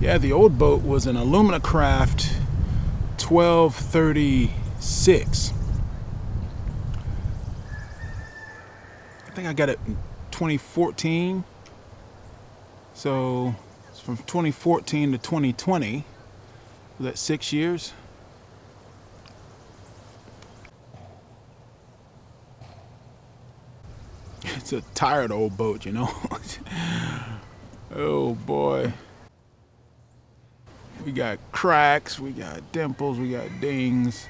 Yeah, the old boat was an Aluminacraft 1236. I think I got it in 2014. So it's from 2014 to 2020. Was that 6 years? It's a tired old boat, you know. Oh boy. We got cracks, we got dimples, we got dings.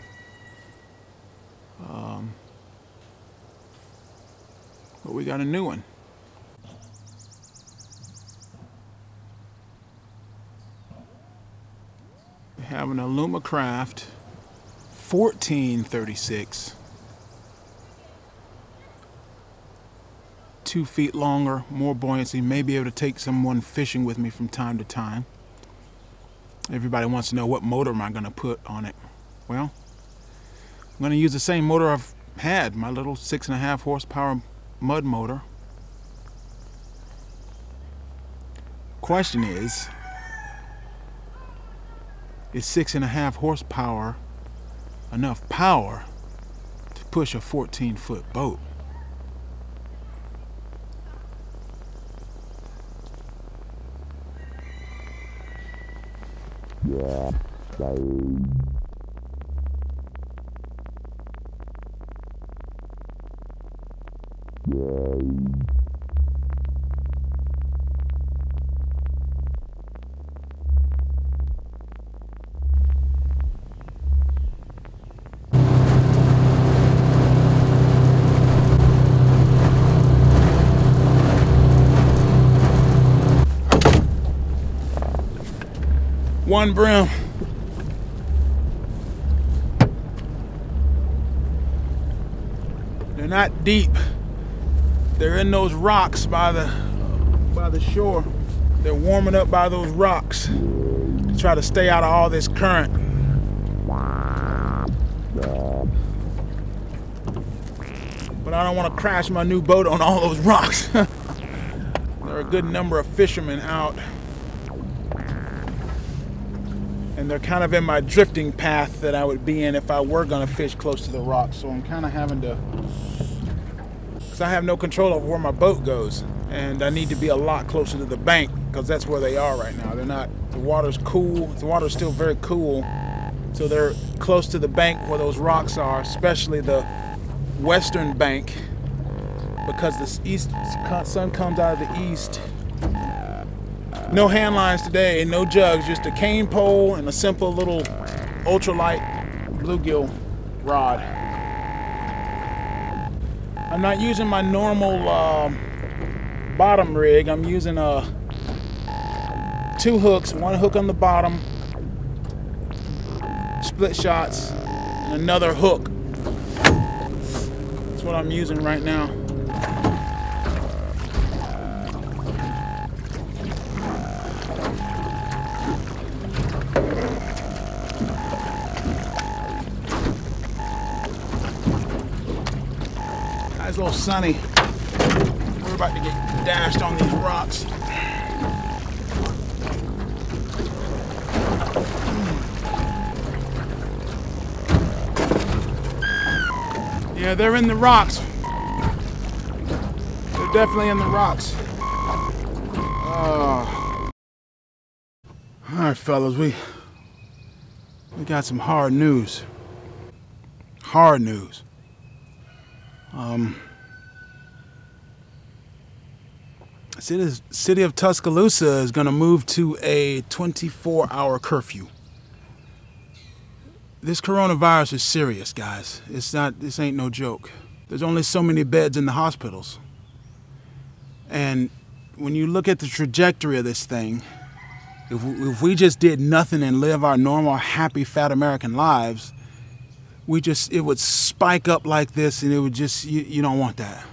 But we got a new one. We have an Aluminacraft 1436. 2 feet longer, more buoyancy, may be able to take someone fishing with me from time to time. Everybody wants to know what motor am I going to put on it. Well, I'm going to use the same motor I've had, my little 6.5 horsepower mud motor. Question is 6.5 horsepower enough power to push a 14-foot boat? Yeah. One brim. They're not deep. They're in those rocks by the shore. They're warming up by those rocks to try to stay out of all this current. But I don't want to crash my new boat on all those rocks. There are a good number of fishermen out. And they're kind of in my drifting path that I would be in if I were going to fish close to the rocks. So I'm kind of having to, because I have no control over where my boat goes. And I need to be a lot closer to the bank because that's where they are right now. They're not, the water's cool. The water's still very cool. So they're close to the bank where those rocks are, especially the western bank, because the sun comes out of the east. No hand lines today, no jugs, just a cane pole and a simple little ultralight bluegill rod. I'm not using my normal bottom rig. I'm using 2 hooks, 1 hook on the bottom, split shots, and another hook. That's what I'm using right now. It's a little sunny. We're about to get dashed on these rocks. Yeah, they're in the rocks. They're definitely in the rocks. All right, fellas, we got some hard news. Hard news. City of Tuscaloosa is going to move to a 24-hour curfew. This coronavirus is serious, guys. This ain't no joke. There's only so many beds in the hospitals. And when you look at the trajectory of this thing, if we just did nothing and live our normal, happy, fat American lives, it would spike up like this, and it would just, you don't want that.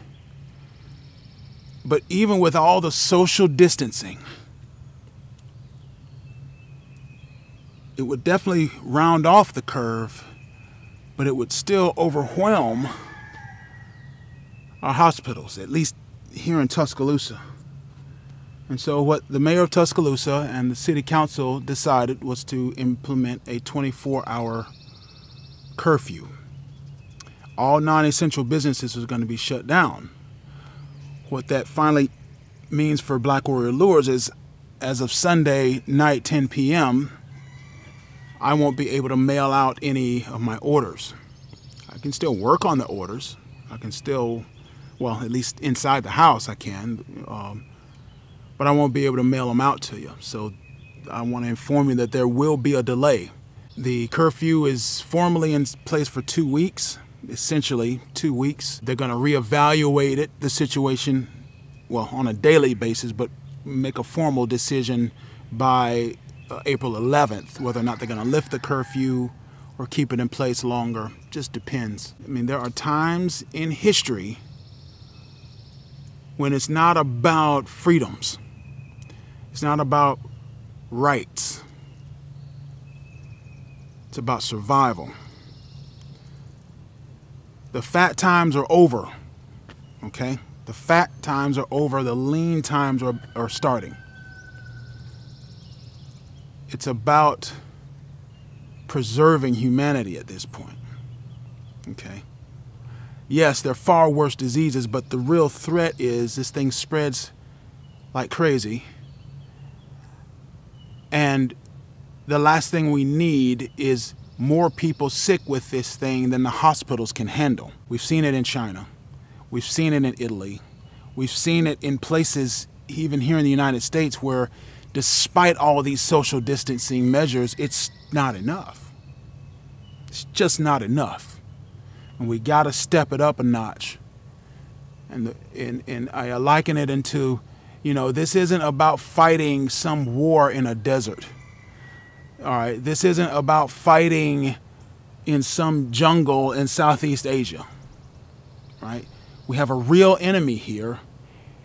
But even with all the social distancing, it would definitely round off the curve, but it would still overwhelm our hospitals, at least here in Tuscaloosa. And so what the mayor of Tuscaloosa and the city council decided was to implement a 24-hour curfew. All non-essential businesses are going to be shut down. What that finally means for Black Warrior Lures is, as of Sunday night, 10 p.m., I won't be able to mail out any of my orders. I can still work on the orders. I can still, well, at least inside the house I can, but I won't be able to mail them out to you. So I want to inform you that there will be a delay. The curfew is formally in place for 2 weeks, essentially 2 weeks. They're going to reevaluate it, the situation, well, on a daily basis, but make a formal decision by April 11th, whether or not they're going to lift the curfew or keep it in place longer. Just depends. I mean, there are times in history when it's not about freedoms. It's not about rights. It's about survival. The fat times are over, okay? The fat times are over. The lean times are starting. It's about preserving humanity at this point, okay? Yes, there are far worse diseases, but the real threat is this thing spreads like crazy. And the last thing we need is more people sick with this thing than the hospitals can handle. We've seen it in China. We've seen it in Italy. We've seen it in places, even here in the United States, where despite all of these social distancing measures, it's not enough. It's just not enough. And we got to step it up a notch. And I liken it into, you know, this isn't about fighting some war in a desert. All right, this isn't about fighting in some jungle in Southeast Asia. Right? We have a real enemy here,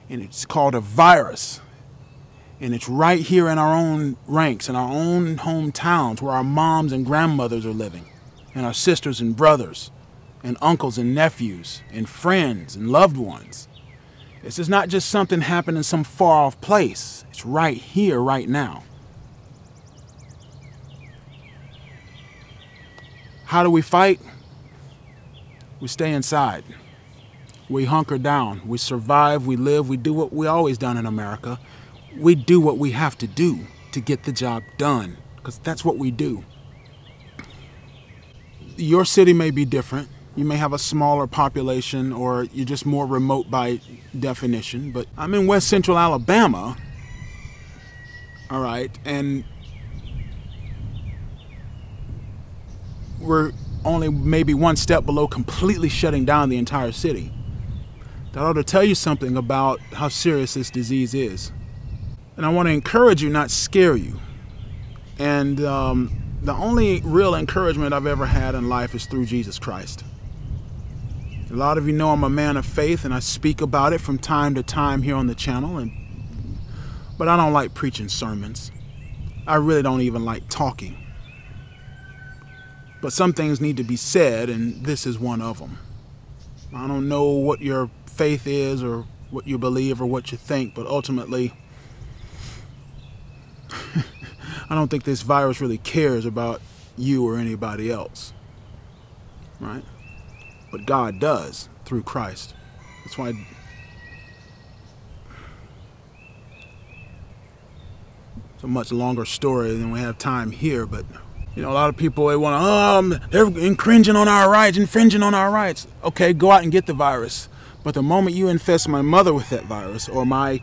and it's called a virus. And it's right here in our own ranks, in our own hometowns, where our moms and grandmothers are living, and our sisters and brothers, and uncles and nephews, and friends and loved ones. This is not just something happening in some far-off place. It's right here, right now. How do we fight? We stay inside. We hunker down. We survive. We live. We do what we always done in America. We do what we have to do to get the job done, because that's what we do. Your city may be different. You may have a smaller population, or you're just more remote by definition, but I'm in West Central Alabama, all right, and we're only maybe one step below completely shutting down the entire city. That ought to tell you something about how serious this disease is. And I want to encourage you, not scare you. And the only real encouragement I've ever had in life is through Jesus Christ. A lot of you know I'm a man of faith, and I speak about it from time to time here on the channel. But I don't like preaching sermons. I really don't even like talking. But some things need to be said, and this is one of them. I don't know what your faith is or what you believe or what you think, but ultimately, I don't think this virus really cares about you or anybody else, right? But God does through Christ. That's why it's a much longer story than we have time here, but you know, a lot of people, they want to, they're infringing on our rights. Okay, go out and get the virus. But the moment you infest my mother with that virus, or my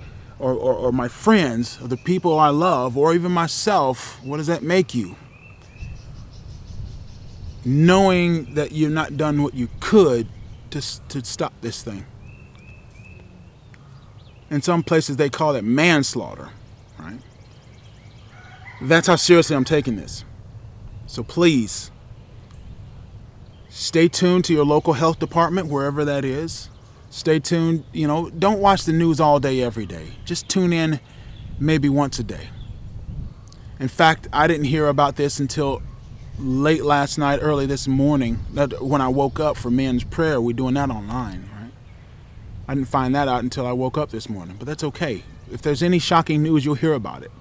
friends, or the people I love, or even myself, what does that make you? Knowing that you've not done what you could to stop this thing. In some places they call it manslaughter, right? That's how seriously I'm taking this. So please, stay tuned to your local health department, wherever that is. Stay tuned, you know, don't watch the news all day, every day. Just tune in maybe once a day. In fact, I didn't hear about this until late last night, early this morning, when I woke up for men's prayer. We're doing that online, right? I didn't find that out until I woke up this morning, but that's okay. If there's any shocking news, you'll hear about it.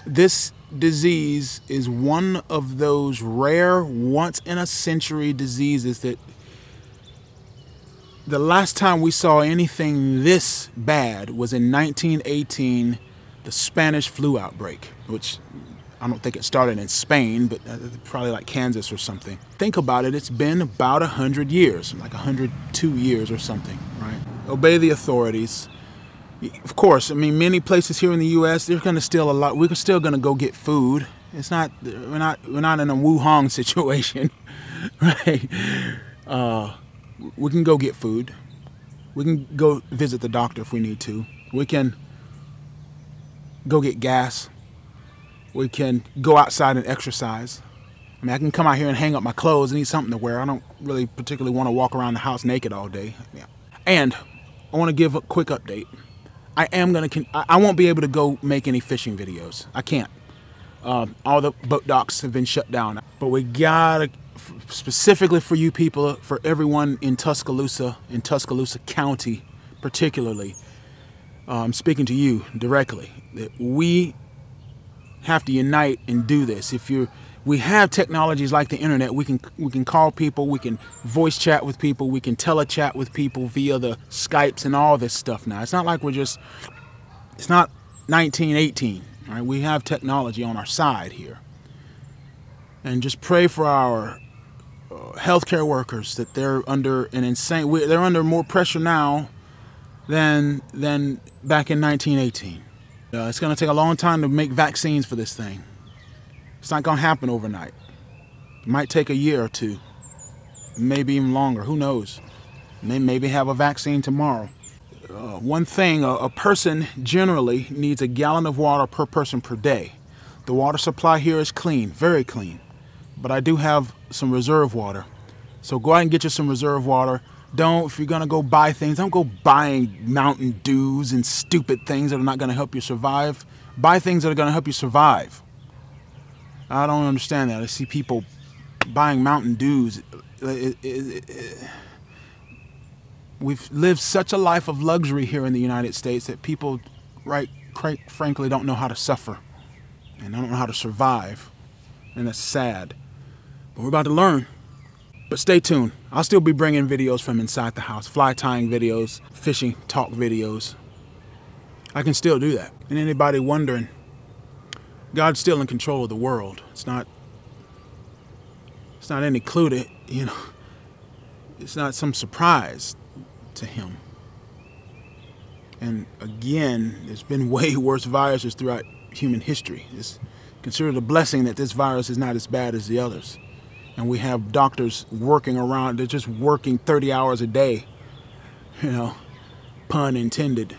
This disease is one of those rare, once-in-a-century diseases that the last time we saw anything this bad was in 1918, the Spanish flu outbreak, which I don't think it started in Spain, but probably like Kansas or something. Think about it, it's been about 100 years, like 102 years or something, right? Obey the authorities. Of course, I mean, many places here in the U.S., they're going to steal a lot. We're still going to go get food. It's not, we're not in a Wuhan situation, right? We can go get food. We can go visit the doctor if we need to. We can go get gas. We can go outside and exercise. I mean, I can come out here and hang up my clothes and need something to wear. I don't really particularly want to walk around the house naked all day. Yeah. And I want to give a quick update. I won't be able to go make any fishing videos. I can't. All the boat docks have been shut down. But we gotta, specifically for you people, for everyone in Tuscaloosa County particularly, I'm speaking to you directly, that we have to unite and do this. We have technologies like the internet. We can call people, we can voice chat with people, we can telechat with people via the Skypes and all this stuff now. It's not like it's not 1918, right? We have technology on our side here. And just pray for our healthcare workers that they're under they're under more pressure now than back in 1918. It's going to take a long time to make vaccines for this thing. It's not going to happen overnight. It might take a year or two, maybe even longer. Who knows? They maybe have a vaccine tomorrow. One thing, a person generally needs a gallon of water per person per day. The water supply here is clean, very clean. But I do have some reserve water. So go out and get you some reserve water. If you're going to go buy things, don't go buying Mountain Dews and stupid things that are not going to help you survive. Buy things that are going to help you survive. I don't understand that. I see people buying Mountain Dews. We've lived such a life of luxury here in the United States that people, quite frankly, don't know how to suffer and don't know how to survive. And that's sad. But we're about to learn. But stay tuned. I'll still be bringing videos from inside the house, fly tying videos, fishing talk videos. I can still do that. And anybody wondering, God's still in control of the world. It's not any clue to, it's not some surprise to him. And again, there's been way worse viruses throughout human history. It's considered a blessing that this virus is not as bad as the others. And we have doctors working around, they're just working 30 hours a day, pun intended,